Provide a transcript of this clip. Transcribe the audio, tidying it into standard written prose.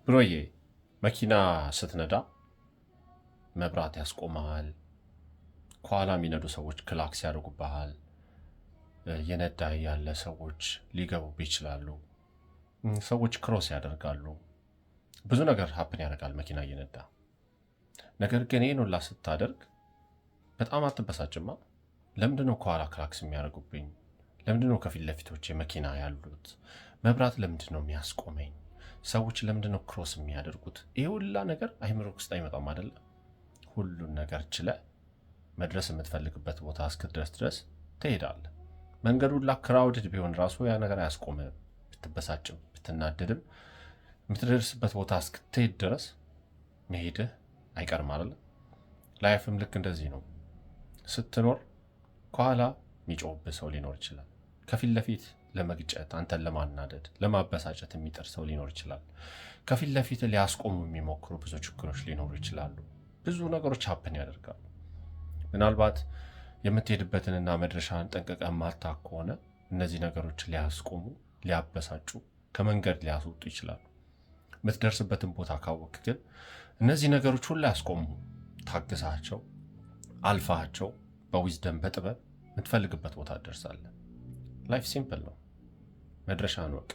ብሮዬ መኪና ስትነዳ መብራት ያስቆማል። ከኋላ የሚነዱ ሰዎች ክላክስ ያደርጉብሃል። የነዳ ያለ ሰዎች ሊገቡብ ይችላሉ። ሰዎች ክሮስ ያደርጋሉ። ብዙ ነገር ሀፕን ያደርጋል መኪና እየነዳ። ነገር ግን ይህን ሁላ ስታደርግ በጣም አትበሳጭማ? ለምንድነው ከኋላ ክላክስ የሚያደርጉብኝ? ለምንድነው ከፊት ለፊቶቼ መኪና ያሉት? መብራት ለምንድነው የሚያስቆመኝ? ሰዎች ለምንድነው ክሮስ የሚያደርጉት? ይህ ሁላ ነገር አይምሮ ውስጥ አይመጣም አይደለ? ሁሉን ነገር ችለ መድረስ የምትፈልግበት ቦታ እስክትደርስ ድረስ ትሄዳለህ። መንገዱ ሁላ ክራውድድ ቢሆን ራሱ ያ ነገር አያስቆምህም። ብትበሳጭም ብትናደድም የምትደርስበት ቦታ እስክትሄድ ድረስ መሄድህ አይቀርም አይደለ? ላይፍም ልክ እንደዚህ ነው። ስትኖር ከኋላ የሚጮህብህ ሰው ሊኖር ይችላል። ከፊት ለፊት ለመግጨት አንተን ለማናደድ ለማበሳጨት የሚጥር ሰው ሊኖር ይችላል። ከፊት ለፊት ሊያስቆሙ የሚሞክሩ ብዙ ችግሮች ሊኖሩ ይችላሉ። ብዙ ነገሮች ሀፕን ያደርጋሉ። ምናልባት የምትሄድበትንና መድረሻን ጠንቅቀህ ማታውቅ ከሆነ እነዚህ ነገሮች ሊያስቆሙ፣ ሊያበሳጩ፣ ከመንገድ ሊያስወጡ ይችላሉ። የምትደርስበትን ቦታ ካወቅ ግን እነዚህ ነገሮች ሁሉ ያስቆሙ። ታግሳቸው፣ አልፋቸው፣ በዊዝደም በጥበብ የምትፈልግበት ቦታ ትደርሳለህ። ላይፍ ሲምፕል ነው። መድረሻን ወቅ